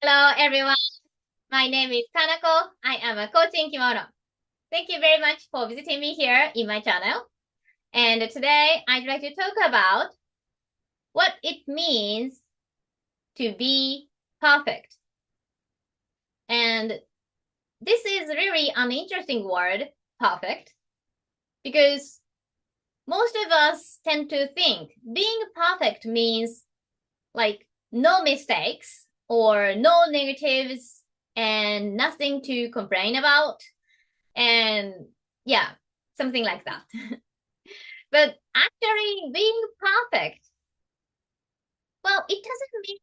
Hello, everyone. My name is Kanako. I am a coach in Kimono. Thank you very much for visiting me here in my channel. And today I'd like to talk about what it means to be perfect. And this is really an interesting word, perfect, because most of us tend to think being perfect means like no mistakes or no negatives and nothing to complain about. And yeah, something like that. But actually, being perfect, well, it doesn't mean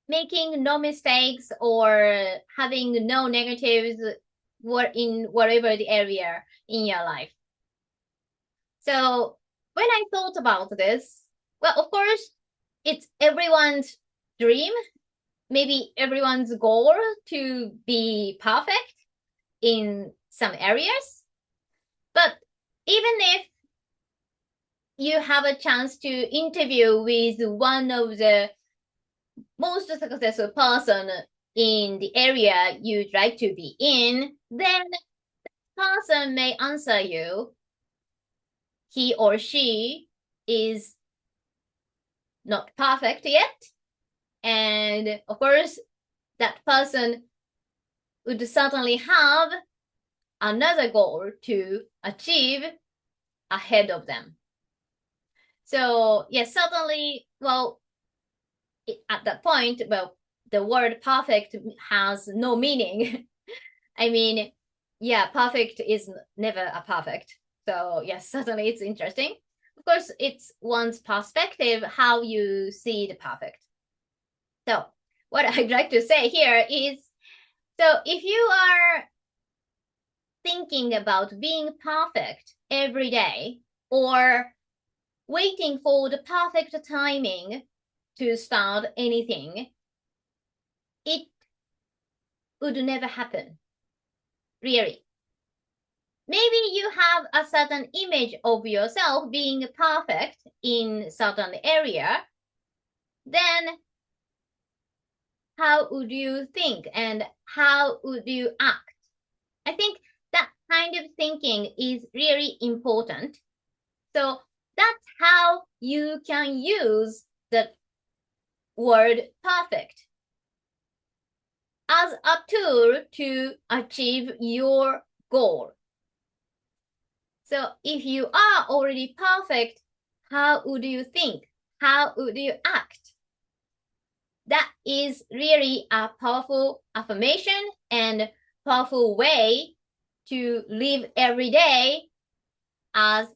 making no mistakes or having no negatives in whatever the area in your life. So when I thought about this, well, of course, it's everyone's dream, maybe everyone's goal to be perfect in some areas. But even if you have a chance to interview with one of the most successful person in the area you'd like to be in, then the person may answer you, he or she is not perfect yet. And of course, that person would certainly have another goal to achieve ahead of them. So yes, certainly, well, at that point, well, the word perfect has no meaning. I mean, yeah, perfect is never a perfect. So yes, certainly it's interesting. Of course, it's one's perspective, how you see the perfect. So what I'd like to say here is, so if you are thinking about being perfect every day or waiting for the perfect timing to start anything, it would never happen. Really. Maybe you have a certain image of yourself being perfect in certain area, then how would you think and how would you act? I think that kind of thinking is really important. So that's how you can use the word perfect as a tool to achieve your goal. So if you are already perfect, how would you think? How would you act? That is really a powerful affirmation and powerful way to live every day as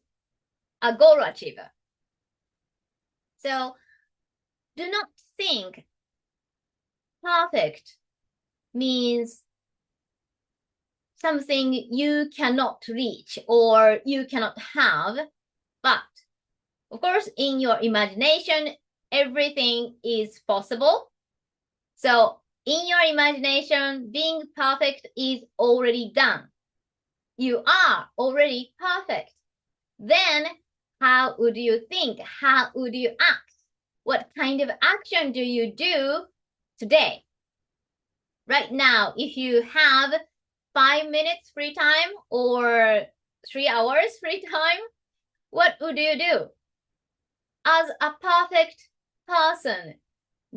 a goal achiever. So do not think perfect means something you cannot reach or you cannot have. But of course, in your imagination, everything is possible. So in your imagination, being perfect is already done. You are already perfect. Then how would you think? How would you act? What kind of action do you do today? Right now, if you have 5 minutes free time or 3 hours free time, what would you do? As a perfect person,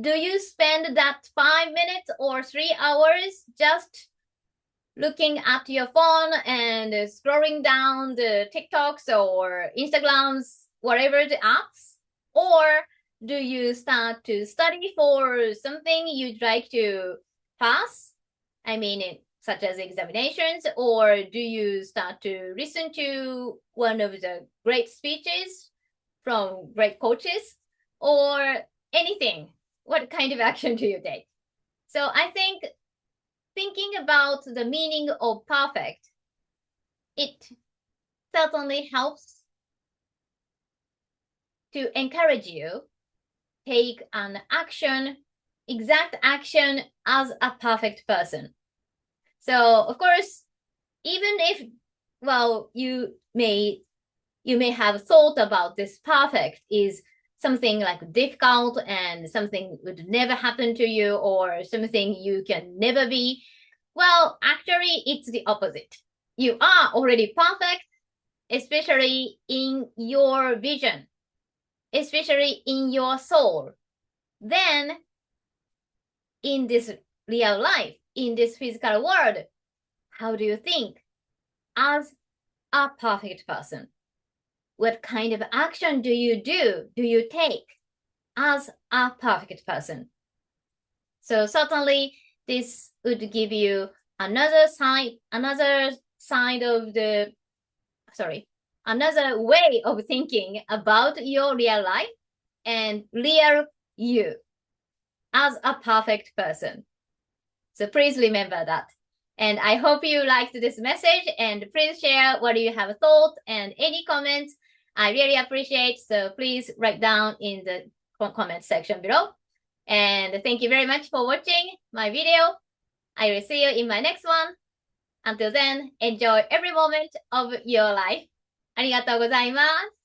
do you spend that 5 minutes or 3 hours just looking at your phone and scrolling down the TikToks or Instagrams, whatever the apps? Or do you start to study for something you'd like to pass? I mean, such as examinations, or do you start to listen to one of the great speeches from great coaches, or anything? What kind of action do you take? So I think thinking about the meaning of perfect, it certainly helps to encourage you take an action, exact action as a perfect person. So of course, even if, well, you may have thought about this perfect is something like difficult and something would never happen to you or something you can never be. Well, actually, it's the opposite. You are already perfect, especially in your vision, especially in your soul. Then, in this real life, in this physical world, how do you think as a perfect person? What kind of action do you take as a perfect person? So certainly this would give you another side of the, another way of thinking about your real life and real you as a perfect person. So please remember that. And I hope you liked this message, and please share what you have thought and any comments. I really appreciate, so please write down in the comment section below. And thank you very much for watching my video. I will see you in my next one. Until then, enjoy every moment of your life. ありがとうございます。